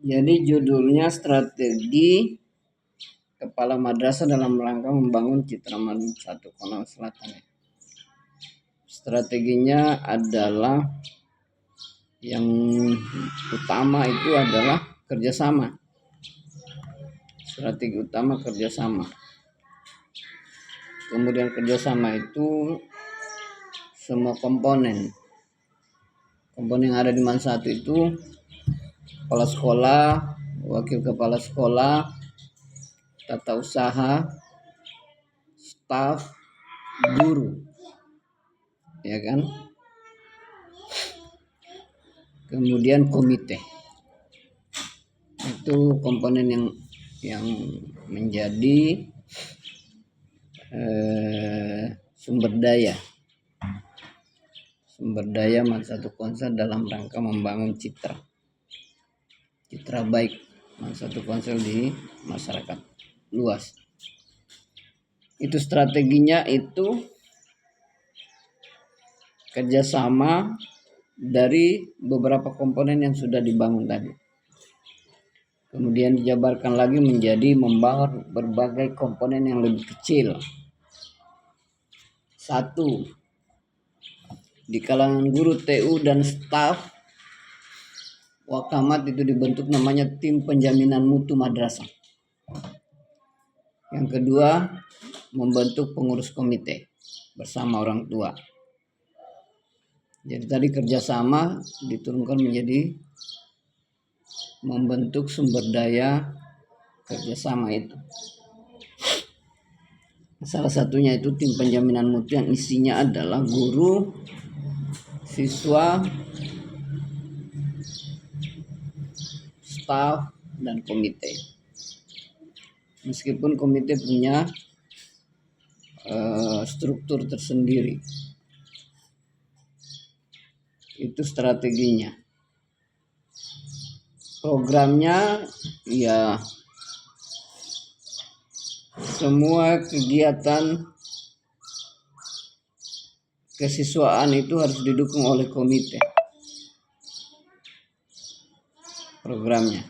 Jadi judulnya strategi kepala madrasah dalam rangka membangun citra Madun 1 Konang Selatan. Strateginya adalah yang utama itu adalah kerjasama. Strategi utama kerjasama. Kemudian kerjasama itu semua komponen yang ada di MAN 1 itu kepala sekolah, wakil kepala sekolah, tata usaha, staf, guru, ya kan? Kemudian komite. Itu komponen yang menjadi sumber daya MAN 1 Konsel dalam rangka membangun citra baik MAN 1 Konsel di masyarakat luas. Itu strateginya itu kerjasama dari beberapa komponen yang sudah dibangun tadi. Kemudian dijabarkan lagi menjadi membangun berbagai komponen yang lebih kecil. 1. Di kalangan guru TU dan staf Wakamat itu dibentuk namanya tim penjaminan mutu madrasah. Yang kedua, membentuk pengurus komite bersama orang tua. Jadi tadi kerjasama diturunkan menjadi membentuk sumber daya kerjasama itu. Salah satunya itu tim penjaminan mutu yang isinya adalah guru, siswa, staf, dan komite. Meskipun komite punya struktur tersendiri. Itu strateginya. Programnya ya semua kegiatan kesiswaan itu harus didukung oleh komite. Programnya.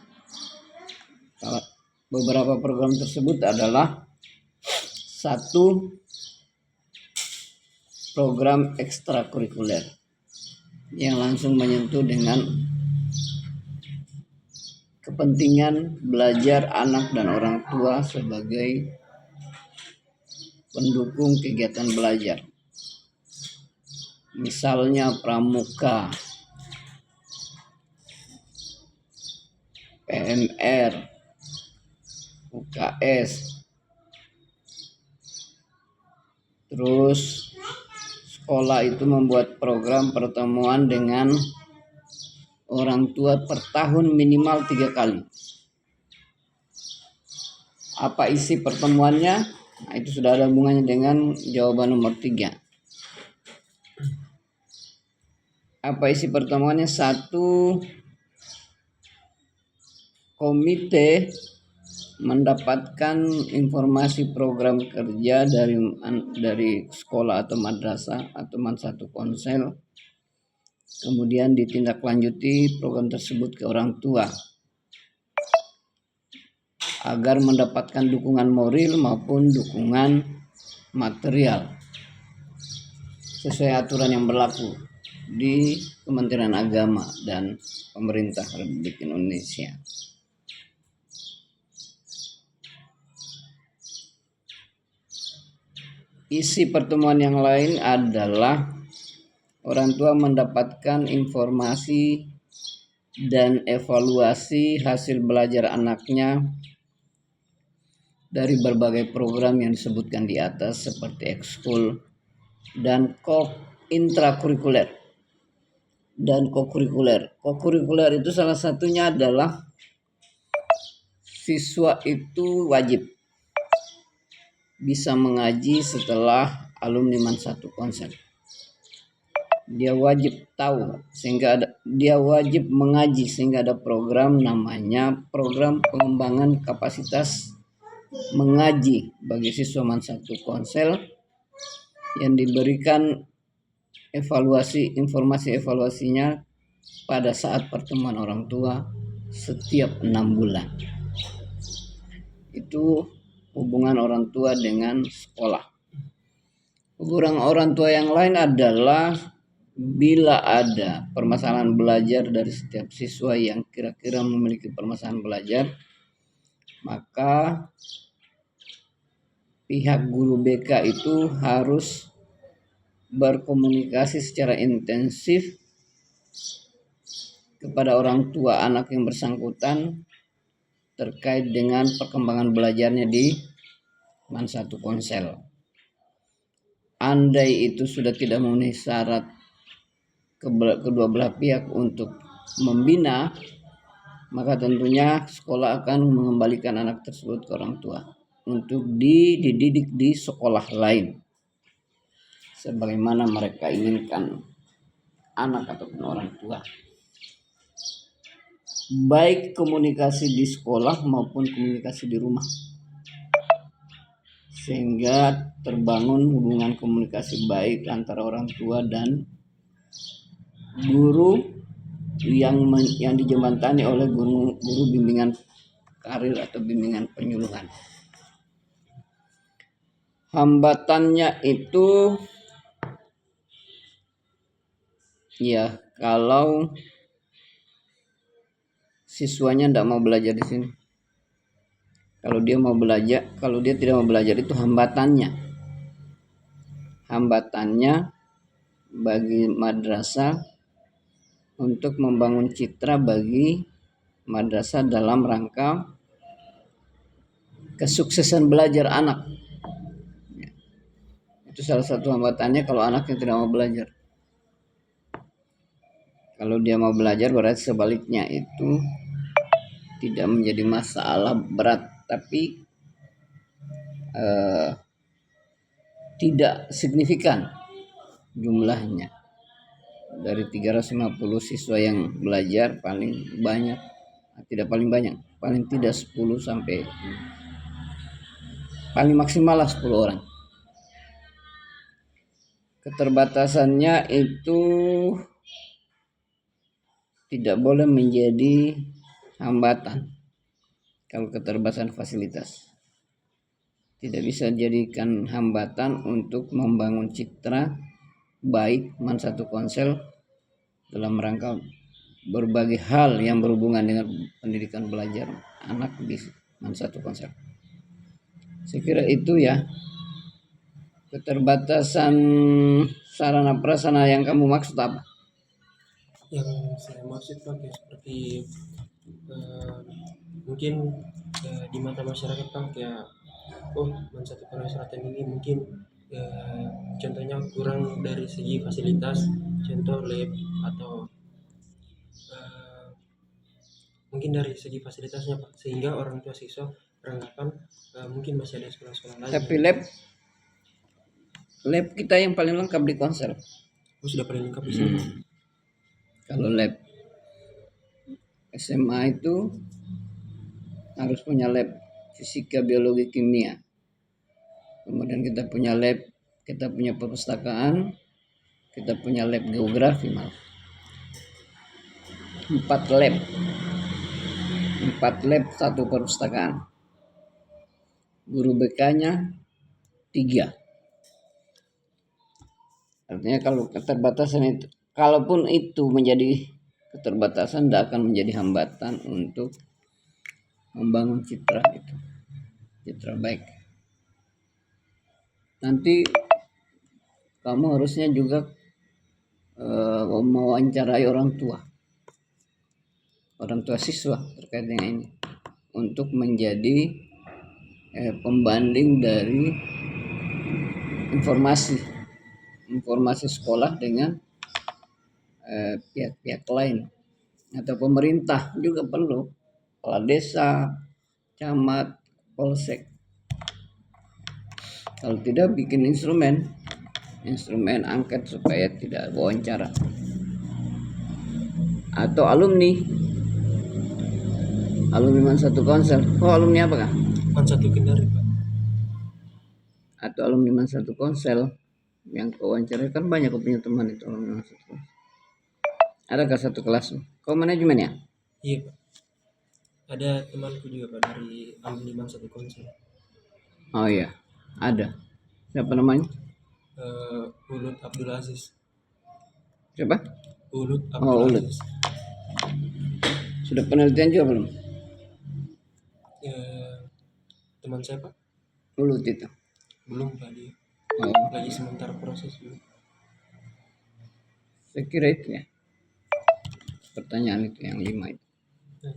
Beberapa program tersebut adalah 1. Program ekstrakurikuler yang langsung menyentuh dengan kepentingan belajar anak dan orang tua sebagai pendukung kegiatan belajar. Misalnya pramuka, PMR, UKS, terus sekolah itu membuat program pertemuan dengan orang tua per tahun minimal 3 kali. Apa isi pertemuannya? Nah, itu sudah ada hubungannya dengan jawaban nomor 3. Apa isi pertemuannya? 1. Komite mendapatkan informasi program kerja dari sekolah atau madrasah atau MAN 1 Konsel. Kemudian ditindaklanjuti program tersebut ke orang tua agar mendapatkan dukungan moral maupun dukungan material sesuai aturan yang berlaku di Kementerian Agama dan Pemerintah Republik Indonesia. Isi pertemuan yang lain adalah orang tua mendapatkan informasi dan evaluasi hasil belajar anaknya dari berbagai program yang disebutkan di atas seperti ekskul dan intrakurikuler dan kokurikuler. Kokurikuler itu salah satunya adalah siswa itu wajib bisa mengaji setelah alumni MAN 1 Konsel. Dia wajib tahu dia wajib mengaji sehingga ada program namanya program pengembangan kapasitas mengaji bagi siswa MAN 1 Konsel yang diberikan informasi evaluasinya pada saat pertemuan orang tua setiap 6 bulan. Itu hubungan orang tua dengan sekolah. Hubungan orang tua yang lain adalah bila ada permasalahan belajar dari setiap siswa yang kira-kira memiliki permasalahan belajar, maka pihak guru BK itu harus berkomunikasi secara intensif kepada orang tua anak yang bersangkutan terkait dengan perkembangan belajarnya di MAN 1 Ponsel. Andai itu sudah tidak memenuhi syarat kedua belah pihak untuk membina, maka tentunya sekolah akan mengembalikan anak tersebut ke orang tua untuk dididik di sekolah lain sebagaimana mereka inginkan anak ataupun orang tua. Baik komunikasi di sekolah maupun komunikasi di rumah, sehingga terbangun hubungan komunikasi baik antara orang tua dan guru yang dijembatani oleh guru bimbingan karir atau bimbingan penyuluhan. Hambatannya itu ya kalau siswanya tidak mau belajar di sini. Kalau dia tidak mau belajar itu hambatannya. Hambatannya bagi madrasah untuk membangun citra bagi madrasah dalam rangka kesuksesan belajar anak. Itu salah satu hambatannya kalau anak yang tidak mau belajar. Kalau dia mau belajar berarti sebaliknya itu tidak menjadi masalah berat, tapi tidak signifikan jumlahnya. Dari 350 siswa yang belajar paling banyak, tidak paling banyak, paling tidak 10 sampai paling maksimal lah 10 orang. Keterbatasannya itu tidak boleh menjadi hambatan. Kalau keterbatasan fasilitas tidak bisa jadikan hambatan untuk membangun citra baik MAN 1 Ponsel dalam rangka berbagai hal yang berhubungan dengan pendidikan belajar anak di MAN 1 Ponsel. Saya kira itu ya. Keterbatasan sarana prasarana yang kamu maksud apa? Yang saya maksud Pak ya seperti mungkin di mata masyarakat Pak ya, MAN 1 Korea Selatan ini mungkin contohnya kurang dari segi fasilitas, contoh lab atau mungkin dari segi fasilitasnya Pak, sehingga orang tua siswa beranggapan mungkin masih ada sekolah-sekolah lain. Tapi lab kita yang paling lengkap di Ponsel. Sudah paling lengkap di sini. Kalau lab SMA itu harus punya lab fisika, biologi, kimia. Kemudian kita punya lab, kita punya perpustakaan, kita punya lab geografi malah. 4 lab, 1 perpustakaan. Guru BK-nya 3. Artinya kalau keterbatasan itu, kalaupun itu menjadi keterbatasan, tidak akan menjadi hambatan untuk membangun citra itu, citra baik. Nanti kamu harusnya juga mewawancarai orang tua siswa terkait dengan ini untuk menjadi pembanding dari informasi sekolah dengan pihak-pihak lain atau pemerintah juga perlu, kepala desa, camat, polsek. Kalau tidak bikin instrumen angket supaya tidak wawancara. Atau alumni MAN 1 Ponsel. Alumni apa kah? MAN 1 Kendari Pak. Atau alumni MAN 1 Ponsel yang kau wawancara, kan banyak kau punya teman itu alumni MAN 1 Ponsel. Adakah satu kelas? Kau manajemen ya? Iya Pak. Ada temanku juga Pak dari alumni Mansatu Konser. Oh iya, ada. Siapa namanya? Ulut Abdul Aziz. Siapa? Ulut Abdul Oh, Ulut. Aziz. Sudah penelitian juga belum? Eh, teman saya Pak Ulut itu. belum Pak, dia Oh, lagi sementara proses dulu. saya kira itu ya. Pertanyaan itu yang 5 itu. Nah,